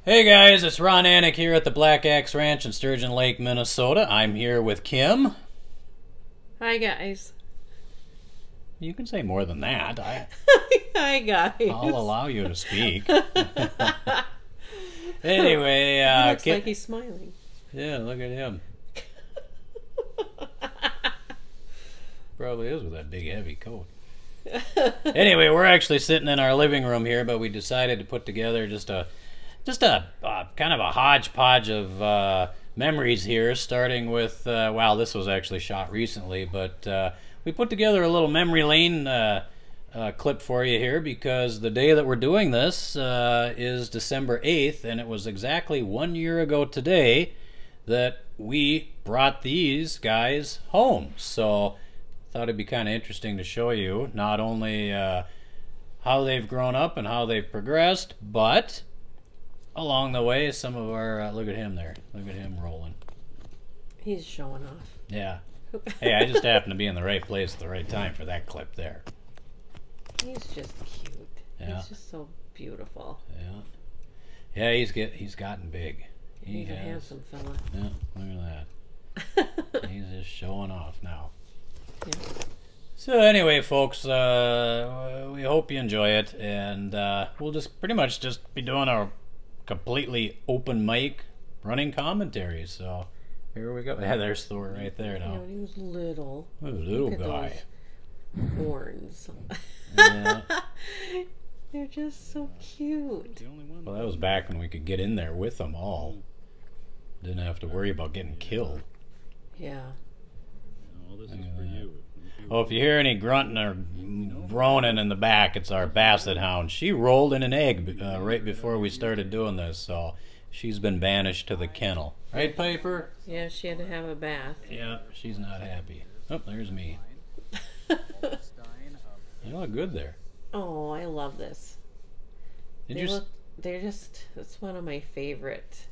Hey guys, it's Ron Anik here at the Black Axe Ranch in Sturgeon Lake, Minnesota. I'm here with Kim. Hi guys. You can say more than that. Hi guys. I'll allow you to speak. Anyway, he looks like he's smiling. Yeah, look at him. Probably is with that big heavy coat. Anyway, we're actually sitting in our living room here, but we decided to put together just a kind of a hodgepodge of memories here, starting with, wow, this was actually shot recently, but we put together a little memory lane clip for you here because the day that we're doing this is December 8th, and it was exactly 1 year ago today that we brought these guys home. So I thought it'd be kind of interesting to show you not only how they've grown up and how they've progressed, but along the way, some of our, look at him there. Look at him rolling. He's showing off. Yeah. Hey, I just happened to be in the right place at the right time for that clip there. He's just cute. Yeah. He's just so beautiful. Yeah. Yeah, he's gotten big. He's a handsome fella. Yeah, look at that. He's just showing off now. Yeah. So anyway, folks, we hope you enjoy it, and we'll just pretty much just be doing our completely open mic running commentary. So here we go. Yeah, there's Thor right there now. Yeah, when he was little. Oh, little Look at guy. those horns. Yeah. They're just so cute. Well, that was back when we could get in there with them all. Didn't have to worry about getting killed. Yeah. All this is for you. Oh, if you hear any grunting or groaning in the back, it's our basset hound. She rolled in an egg right before we started doing this, so she's been banished to the kennel. Right, Piper? Yeah, she had to have a bath. Yeah, she's not happy. Oh, there's me. You look good there. Oh, I love this. They're just, it's one of my favorite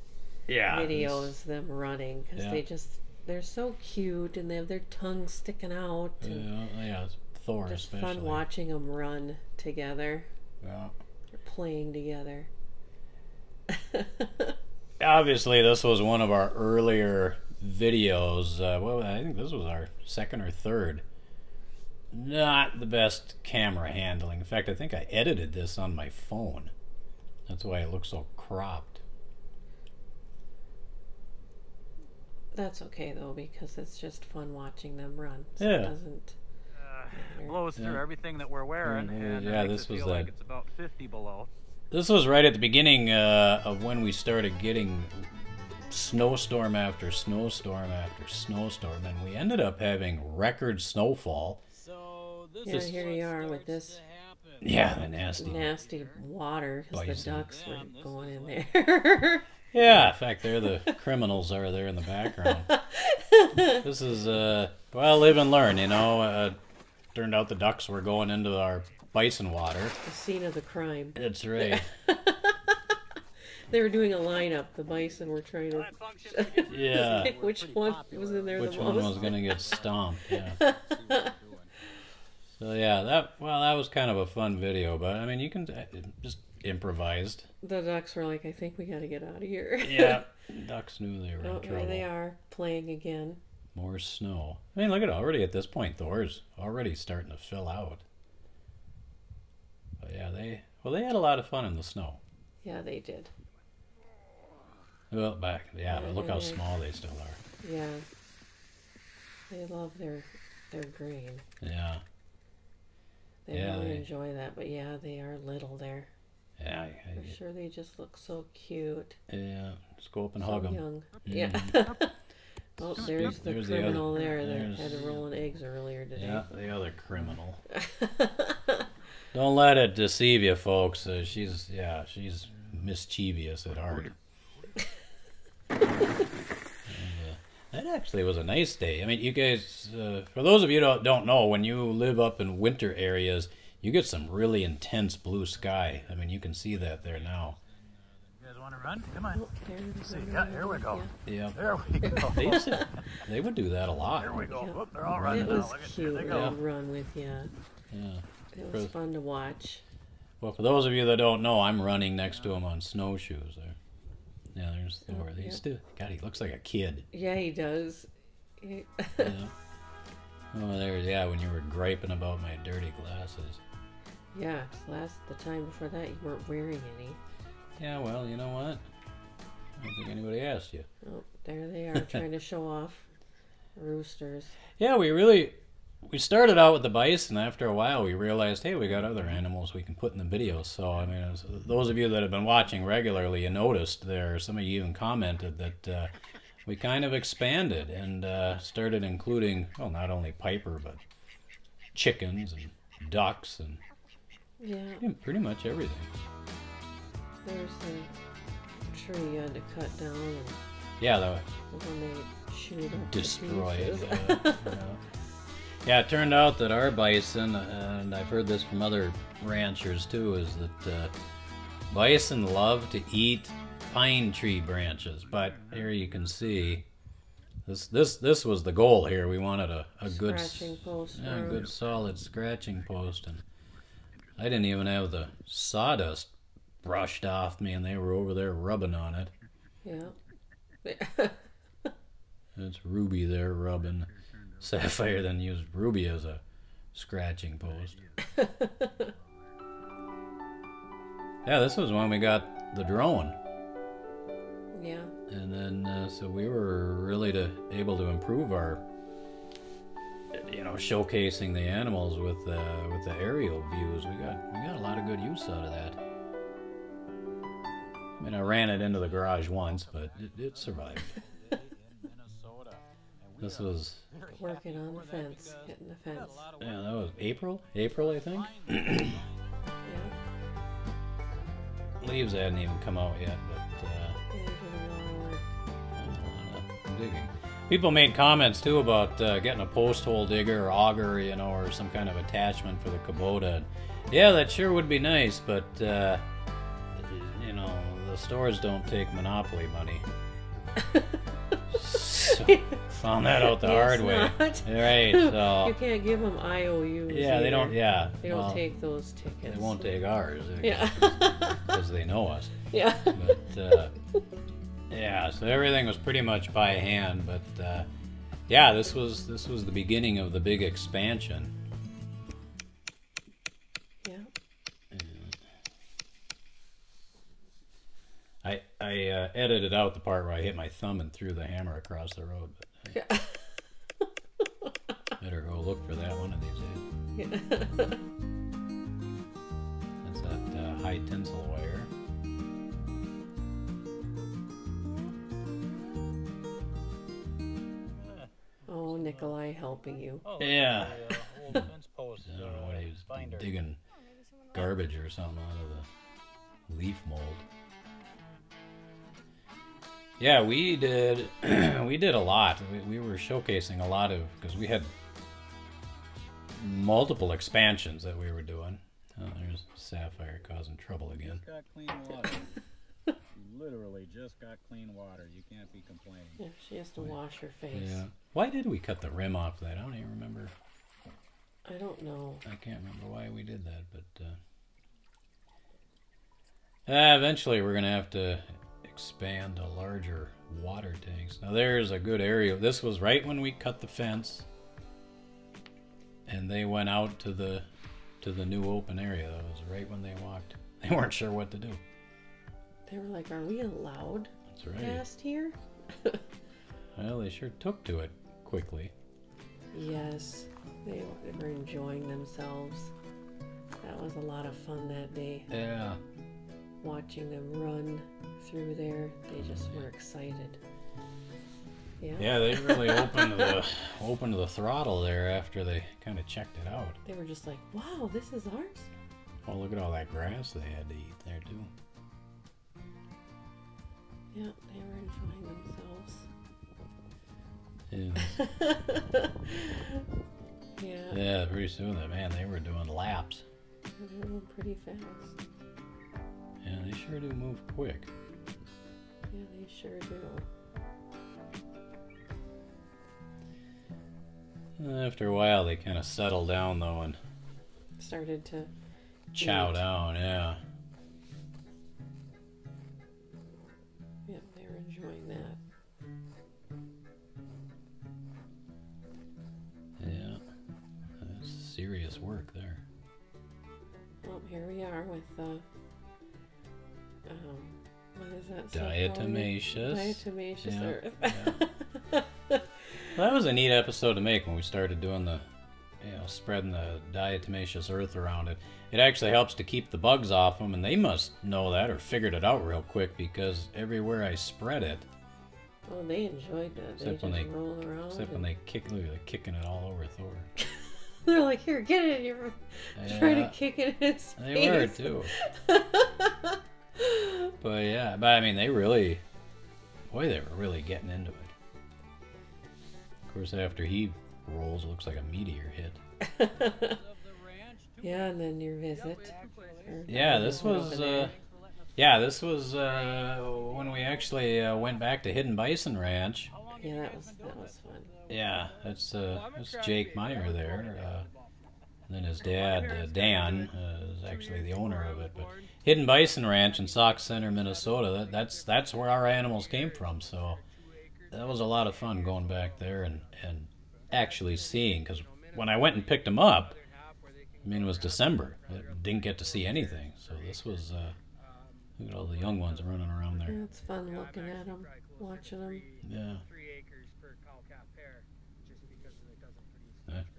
videos, them running, because they're so cute and they have their tongues sticking out. Yeah, Thor just especially. Fun watching them run together. Yeah. They're playing together. Obviously, this was one of our earlier videos. Well, I think this was our second or third. Not the best camera handling. In fact, I think I edited this on my phone. That's why it looks so cropped. That's okay though, because it's just fun watching them run. So Yeah. It doesn't matter. Blows through everything that we're wearing, and yeah, it makes this it was feel that. like it's about 50 below. This was right at the beginning of when we started getting snowstorm after snowstorm after snowstorm, and we ended up having record snowfall. So Yeah, here you are with this Yeah, the nasty. nasty water because the Bison. ducks were going in there. Yeah, in fact, they're the criminals are there in the background. This is, well, live and learn, you know. Turned out the ducks were going into our bison water. The scene of the crime. That's right. They were doing a lineup. The bison were trying to Yeah. pick which one was in there Which the one most. was going to get stomped, yeah. So, yeah, that was kind of a fun video, but, I mean, you can just improvised. The ducks were like, I think we got to get out of here. Yeah, ducks knew they were in Oh, trouble. there they are, playing again. More snow. I mean, look at it, already at this point, Thor's already starting to fill out. But yeah, they had a lot of fun in the snow. Yeah, they did. Well, but look how small they still are. Yeah. They love their grain. Yeah. They really enjoy that, but yeah, they are little there. Yeah. For sure, they just look so cute. Yeah, just go up and So hug them. young. Yeah. Oh, there's the There's criminal the there that had rolling eggs earlier today. Yeah, the other criminal. Don't let it deceive you, folks. She's mischievous at heart. That actually was a nice day. I mean, you guys, for those of you who don't know, when you live up in winter areas, you get some really intense blue sky. I mean, you can see that there now. You guys want to run? Come on. Oh, there's See, one yeah, over here we there. go. Yeah. There we go. They would do that a lot. Here we go. Yeah. Look, they're all Yeah. running It now. was Look at here cute. they They go. would run with you. Yeah. It was fun to watch. Well, for those of you that don't know, I'm running next to them on snowshoes there. Yeah, there's Thor. He's still, God, he looks like a kid. Yeah, he does. Yeah. Oh, yeah, when you were griping about my dirty glasses. Yeah, the time before that you weren't wearing any. Yeah, well, you know what? I don't think anybody asked you. Oh, there they are trying to show off roosters. Yeah, we started out with the bison. After a while, we realized, hey, we got other animals we can put in the videos. So, I mean, those of you that have been watching regularly, you noticed there, some of you even commented that we kind of expanded and started including, well, not only Piper, but chickens and ducks and pretty much everything. There's some tree you had to cut down. And the when they shoot up destroyed. Yeah, it turned out that our bison, and I've heard this from other ranchers too, is that bison love to eat pine tree branches. But here you can see, this was the goal here. We wanted a good scratching post, good solid scratching post, and I didn't even have the sawdust brushed off me, and they were over there rubbing on it. Yeah. It's Ruby there rubbing. Sapphire then used Ruby as a scratching post. Yeah, this was when we got the drone. Yeah. And then, so we were really able to improve our, showcasing the animals with the aerial views. We got a lot of good use out of that. I mean, I ran it into the garage once, but it survived. This was working on the fence, hitting the fence. Yeah, that was April, I think. Yeah. Leaves hadn't even come out yet, but a lot of digging. People made comments too about getting a post hole digger or auger, or some kind of attachment for the Kubota. Yeah, that sure would be nice, but the stores don't take monopoly money. So, found that out the hard way. Right, so you can't give them IOUs. Yeah, either. they don't. Yeah, they don't take those tickets. They won't take ours. Yeah, because they know us. Yeah. But yeah, so everything was pretty much by hand. But yeah, this was the beginning of the big expansion. Yeah. I edited out the part where I hit my thumb and threw the hammer across the road. But better go look for that one of these days. Yeah. That's that high tensile wire. Oh, Nikolai helping you. Yeah. Old fence post, I don't know what he was digging garbage or something out of the leaf mold. Yeah, we did a lot. We were showcasing a lot of, because we had multiple expansions that we were doing. Oh, there's Sapphire causing trouble again. Just got clean water. You literally just got clean water. You can't be complaining. Yeah, she has to wash her face. Yeah. Why did we cut the rim off that? I don't even remember. I don't know. I can't remember why we did that, but eventually we're gonna have to expand to larger water tanks. Now there's a good area. This was right when we cut the fence, and they went out to the new open area. That was right when they walked. They weren't sure what to do. They were like, "Are we allowed That's right. past here?" Well, they sure took to it quickly. Yes, they were enjoying themselves. That was a lot of fun that day. Yeah. Watching them run through there, they just were excited. Yeah. Yeah, they really opened the throttle there after they kind of checked it out. They were just like, "Wow, this is ours." Well, look at all that grass they had to eat there too. Yeah, they were enjoying themselves. Yeah. Yeah. Yeah, pretty soon, they were doing laps. They were moving pretty fast. Yeah, they sure do move quick. Yeah, they sure do. After a while, they kind of settled down though and Started to chow down. Yeah. Yep, with what is that? Diatomaceous. Diatomaceous earth. Yeah. Well, that was a neat episode to make when we started doing the, spreading the diatomaceous earth around it. It actually helps to keep the bugs off them, and they must know that or figured it out real quick because everywhere I spread it. Oh, they enjoyed that. Except when they roll around. Except when they kick, look, they're kicking it all over Thor. They're like, here, get it. You're trying to kick it in his face. They were too. But I mean, they were really getting into it. Of course, after he rolls, it looks like a meteor hit. Yeah, and then your visit. Yeah, this was when we actually went back to Hidden Bison Ranch. Yeah, that was fun. Yeah, that's Jake Meyer there. And then his dad, Dan, is actually the owner of it. But Hidden Bison Ranch in Sauk Center, Minnesota, that's where our animals came from. So that was a lot of fun going back there and actually seeing. Because when I went and picked them up, I mean, it was December. I didn't get to see anything. So this was, look at all the young ones running around there. Yeah, it's fun looking at them, watching them. Yeah.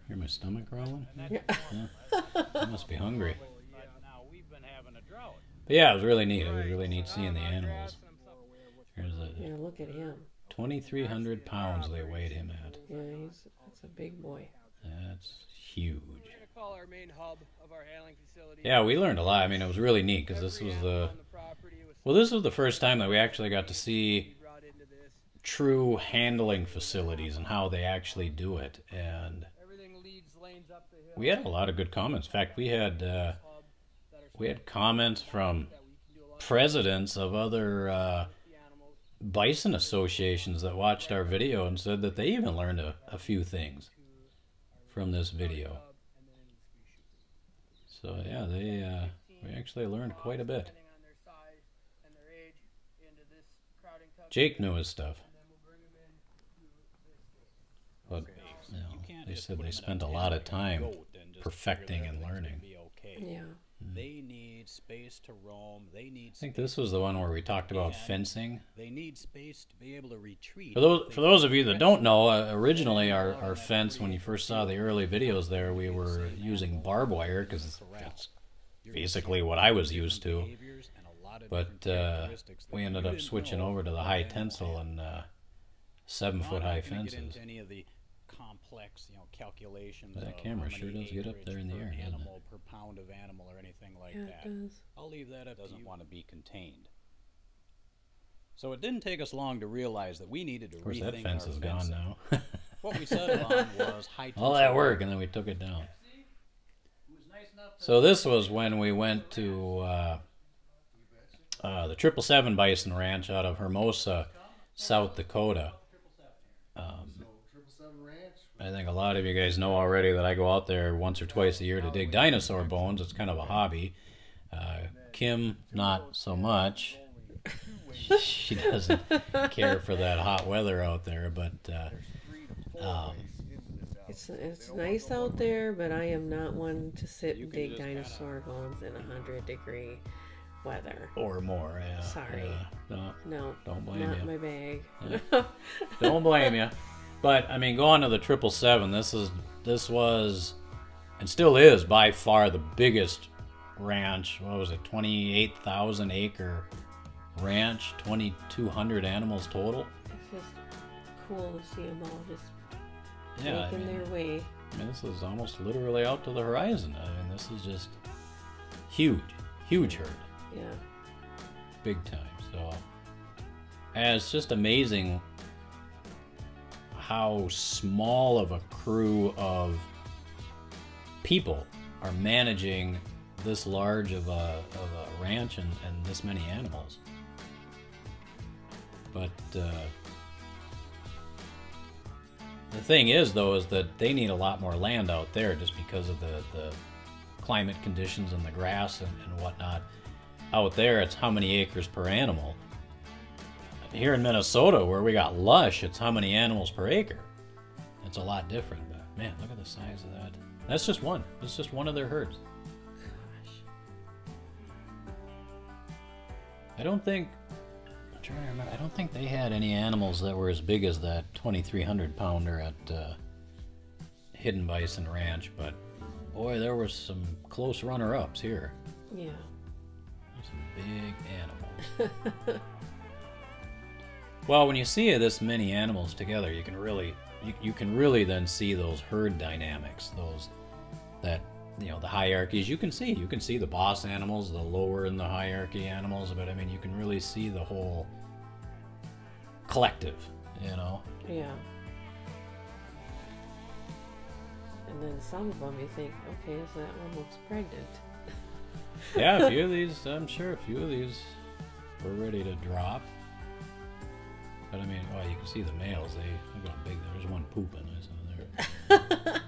Hear my stomach growling? Yeah. I must be hungry. But yeah, it was really neat. It was really neat seeing the animals. Yeah, look at him. 2,300 pounds they weighed him at. Yeah, that's a big boy. That's huge. Yeah, we learned a lot. I mean, it was really neat because this was the first time that we actually got to see true handling facilities and how they actually do it. And we had a lot of good comments. In fact, we had comments from presidents of other bison associations that watched our video and said that they even learned a few things from this video. So yeah, we actually learned quite a bit. Jake knew his stuff. But they said they spent a lot of time perfecting and learning. Yeah. They need space to roam. They need. I think this was the one where we talked about fencing. They need space to be able to retreat. For those of you that don't know, originally our fence, when you first saw the early videos there, we were using barbed wire because that's basically what I was used to. But we ended up switching over to the high tensile and 7-foot high fences. Complex, calculations. That camera sure does get up there in the air, doesn't it? Per pound of animal or anything like that. It does. I'll leave that up. Doesn't want to be contained. So it didn't take us long to realize that we needed to rethink. Of course, that fence is gone now. What we settled on was high. All that work, and then we took it down. So this was when we went to the 777 Bison Ranch out of Hermosa, South Dakota. I think a lot of you guys know already that I go out there once or twice a year to dig dinosaur bones. It's kind of a hobby. Kim, not so much. She doesn't care for that hot weather out there, but it's nice out there, but I am not one to sit and dig dinosaur bones in 100-degree weather or more. Yeah. Sorry. No. Don't blame you. Not my bag. Yeah. Don't blame you. But I mean, going to the 777, this was and still is by far the biggest ranch. What was it? 28,000 acre ranch, 2,200 animals total. It's just cool to see them all just making their way. I mean, this is almost literally out to the horizon. I mean, this is just huge herd. Yeah. Big time. So, and it's just amazing how small of a crew of people are managing this large of a ranch and this many animals. But the thing is, though, is that they need a lot more land out there just because of the climate conditions and the grass and whatnot. Out there, it's how many acres per animal. Here in Minnesota, where we got lush, it's how many animals per acre. It's a lot different, but man, look at the size of that. That's just one. That's just one of their herds. Gosh. I don't think. I'm trying to remember. I don't think they had any animals that were as big as that 2,300 pounder at Hidden Bison Ranch, but boy, there were some close runner-ups here. Yeah. Some big animals. Well, when you see this many animals together, you can really, you can really then see those herd dynamics, the hierarchies. You can see the boss animals, the lower in the hierarchy animals, but I mean, you can really see the whole collective, you know. Yeah. And then some of them you think, okay, so that one looks pregnant. Yeah, a few of these, I'm sure a few of these were ready to drop. But I mean, you can see the males, they got big. There's one pooping, I saw there.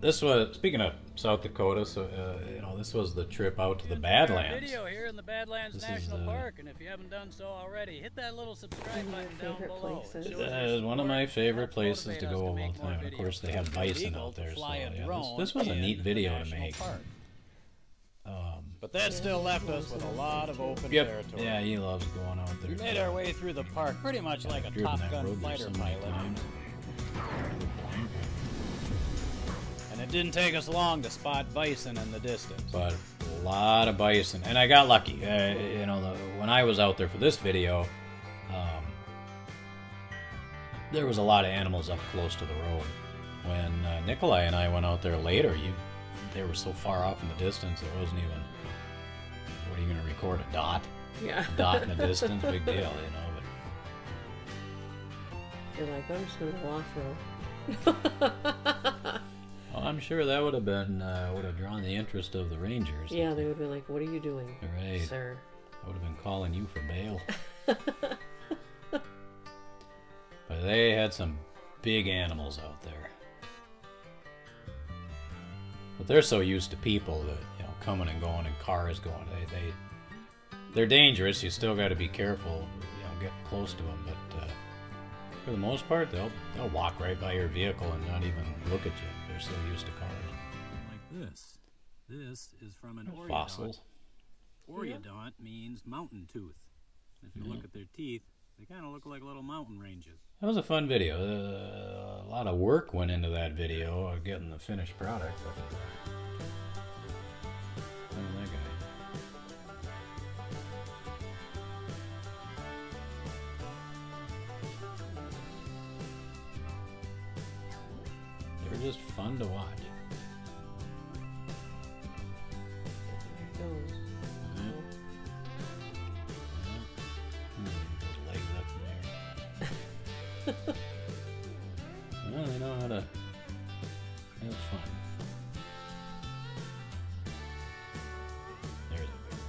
This was, speaking of South Dakota, so, this was the trip out to the Badlands. Video here in the Badlands National Park, and if you haven't done so already, hit that little subscribe button down below. That is one of my favorite places to go all the time. And of course, they have bison out there, so yeah, this was a neat video to make. But that still left us with a lot of open territory. Yeah, he loves going out there. We made our way through the park pretty much like a Top Gun fighter pilot. And it didn't take us long to spot bison in the distance. But a lot of bison. And I got lucky. When I was out there for this video, there was a lot of animals up close to the road. When Nikolai and I went out there later, they were so far off in the distance, it wasn't even... What are you going to record? A dot? Yeah. A dot in the distance? Big deal, But... You're like, I'm just going to go off-road. Well, I'm sure that would have drawn the interest of the rangers. Yeah, they would be like, what are you doing, right, sir? I would have been calling you for bail. But they had some big animals out there. But they're so used to people that, coming and going and cars going. They're dangerous. You still got to be careful, get close to them. But for the most part, they'll walk right by your vehicle and not even look at you. They're so used to cars. Like this. This is from an Oreodont. Fossils. Oreodont means mountain tooth. If you look at their teeth, they kind of look like little mountain ranges. That was a fun video. A lot of work went into that video, getting the finished product. Look at that guy. They're just fun to watch. There it goes. Those legs up in there. Well, they know how to have fun. There's a big one.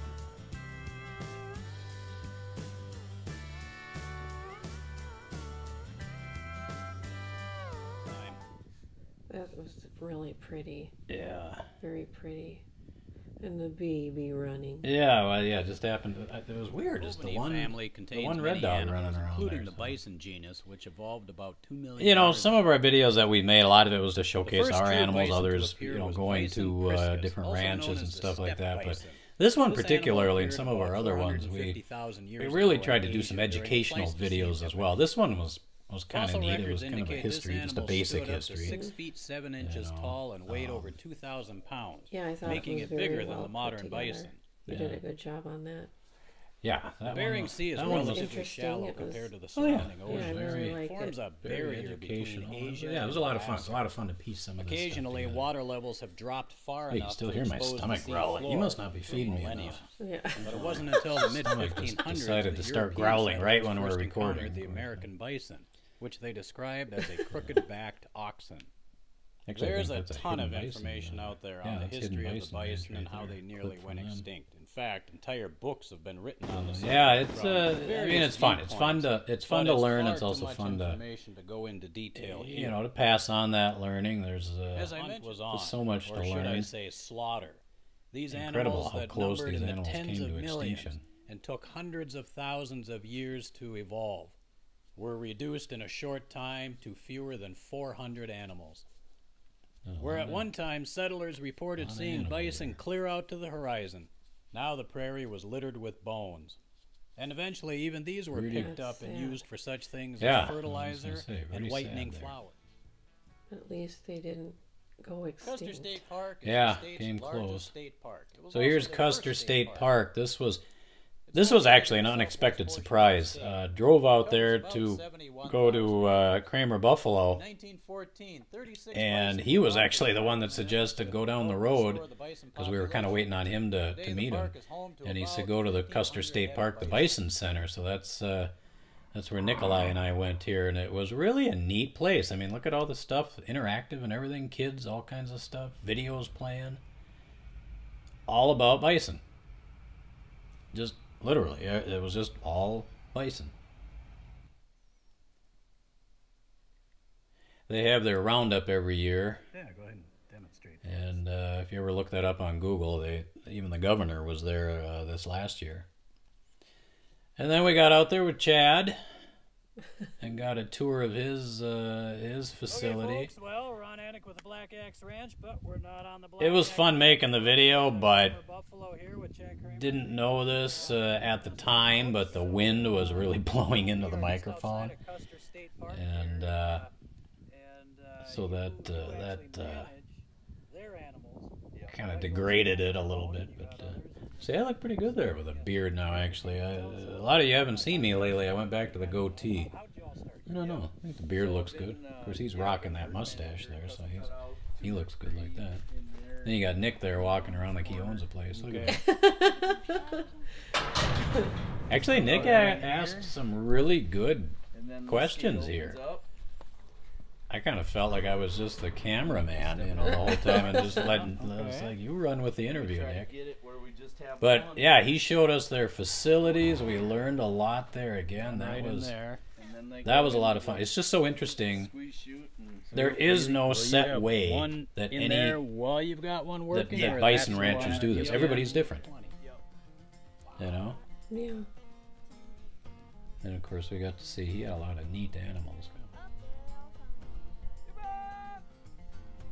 That was really pretty. Yeah. Very pretty. And the bee running. Yeah, well, yeah, it just happened. It was weird. Just the one family contains the one red dog animals, running around including there, the bison genus, which evolved about 2 million. Some of our videos that we made, a lot of it was to showcase our animals. Others, going Bison to priscus, different also ranches known and as the stuff like steppe that. But bison. this one This particularly, and animal some of our appeared other ones, we 450,000 years really ago tried to in do some Asia during the educational Pleistocene videos as epoch. well. This one was kind of Fossil neat. It records was kind of a indicate this history, just a animal basic stood up to history. 6 feet 7 inches tall and weighed over 2,000 pounds, Yeah, I thought making it was it bigger very than well the put modern together. bison. You did a good job on that. Yeah, The that Bering one, Sea is that one was relatively interesting. shallow It was- compared to the Oh, yeah. surrounding Yeah, ocean. I really liked It forms it. a very barrier between educational. Asia Yeah, it was a and lot of fun. It's a Alaska. lot of fun to piece some of this stuff Occasionally, together. water levels have dropped far Hey, you enough can still to hear my expose the stomach sea growling. You floor must not be for feeding me millennia. enough. Yeah. But it wasn't until the Stomach just mid-1500s decided that to start European growling right settlers when we're first recording. encountered the American bison, which they described as a crooked-backed oxen. Actually, I There's think a that's ton of hidden bison, information out there yeah, on the that's hidden history of the bison ranch bison and right how there. they nearly Clip went from them. extinct. In fact, entire books have been written on the subject. Yeah, it's from I various mean, it's fun. It's fun viewpoints, to but learn. far It's too also much fun to information to go into detail here. to pass on that learning. There's As I mentioned, was on, so much or to should I learn. say slaughter. These Incredible animals how that close numbered these in the animals tens came of to millions extinction. and took hundreds of thousands of years to evolve were reduced in a short time to fewer than 400 animals. Where at one time settlers reported seeing bison clear out to the horizon, Now the prairie was littered with bones. And eventually even these were picked up and used for such things as fertilizer and whitening flour. At least they didn't go extinct. Custer State Park is the state's largest state park. So here's Custer State Park. This was actually an unexpected surprise. Drove out there to go to Kramer Buffalo, and he was actually the one that suggested go down the road because we were kind of waiting on him to meet him. And he said go to the Custer State Park, the Bison Center. So that's where Nikolai and I went here, and it was really a neat place. I mean, look at all the stuff, interactive and everything, kids, all kinds of stuff, videos playing, all about bison. Just literally, it was just all bison. They have their roundup every year. Yeah, go ahead and demonstrate. And if you ever look that up on Google, even the governor was there this last year. And then we got out there with Chad and got a tour of his facility. Okay, folks, well, we're on Anik with the Black Axe Ranch, but we're not on the Black It was fun making the video, but here with didn't know this at the time, but the wind was really blowing into the microphone, and so that kind of degraded it a little bit. But see, I look pretty good there with a beard now. Actually, a lot of you haven't seen me lately. I went back to the goatee. I don't know. I think the beard looks good. Of course, he's rocking that mustache there, so he looks good like that. Then you got Nick there walking around like he owns the place. Look at that. Actually, Nick asked some really good questions here. I kind of felt like I was just the cameraman, the whole time, and just letting. It's like you run with the interview, Nick. But yeah, he showed us their facilities. We learned a lot there. Again, that was a lot of fun. It's just so interesting. There is no set way that that bison ranchers do this. Everybody's different, you know. Yeah. And of course, we got to see he had a lot of neat animals.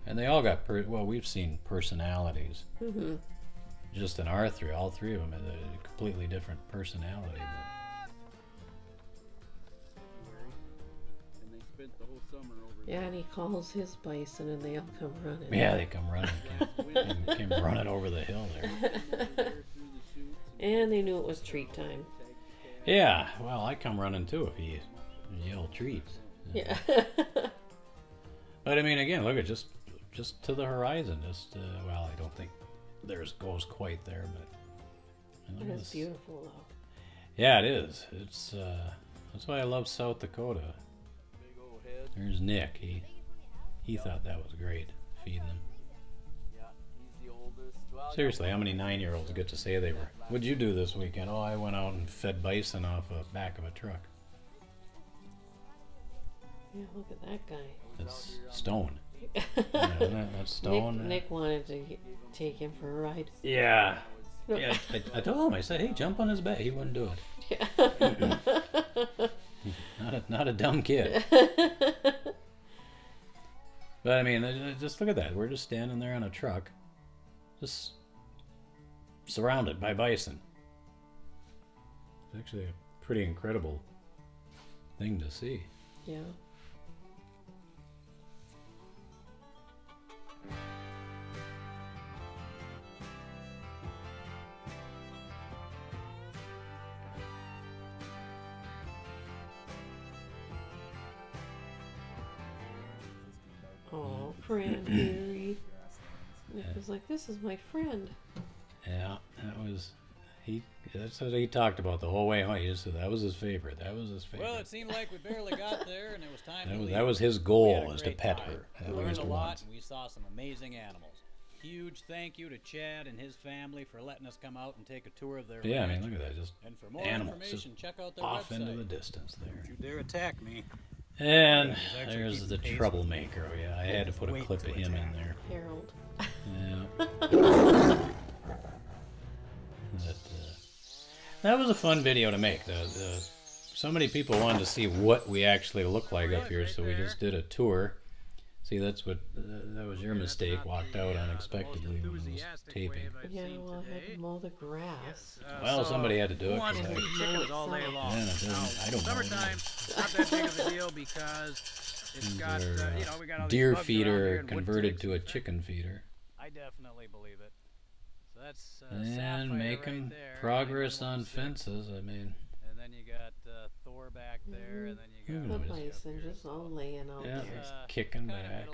And they all got, we've seen personalities. Mm-hmm. Just in all three of them had a completely different personality. Yeah, and he calls his bison and they all come running. Yeah, they come running. Came running over the hill there. And they knew it was treat time. Yeah, well, I come running too if he yell treats. Yeah. But I mean, again, look at just to the horizon. Well, I don't think theirs goes quite there, but it's beautiful though. Yeah, it is. It's that's why I love South Dakota. There's Nick. He thought that was great, feeding them. Seriously, how many 9-year-olds get to say they were? What'd you do this weekend? Oh, I went out and fed bison off the back of a truck. Yeah, look at that guy. That's Stone. That's Stone. Nick wanted to take him for a ride. Yeah. Yeah, I told him. I said, "Hey, jump on his back." He wouldn't do it. Yeah. Not a dumb kid. But I mean, just look at that. We're just standing there on a truck, just surrounded by bison. It's actually a pretty incredible thing to see. Yeah. Oh, cranberry. Nick was like, "This is my friend." Yeah, that's what he talked about the whole way home. He just said that was his favorite. That was his favorite. Well, it seemed like we barely got there, and it was time to leave. That was his goal, was to pet her. We learned a lot, and we saw some amazing animals. Huge thank you to Chad and his family for letting us come out and take a tour of their ranch. I mean, look at that. Just and for more animals information, check out their off website. Into the distance there. Don't you dare attack me. And there's the troublemaker. Oh, yeah, I had to put a clip of him in there. Harold. Yeah. That was a fun video to make. So many people wanted to see what we actually look like up here, so we just did a tour. See, that's what that was your mistake. Walked out unexpectedly when I was taping. Yeah, well, I had to mow the grass. Well, somebody had to do it. Chickens all day long. I don't know. Summertime, not that big of a deal because it's got we got all deer feeder converted to a chicken feeder. I definitely believe it. So that's and making progress on fences. I mean. And then you got Thor back there, and then you got the bison just all laying out there. Kicking back.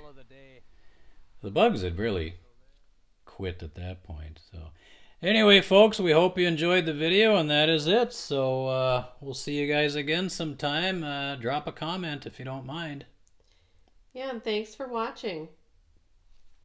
The bugs had really quit at that point. So, anyway, folks, we hope you enjoyed the video, and that is it. So, we'll see you guys again sometime. Drop a comment if you don't mind. Yeah, and thanks for watching.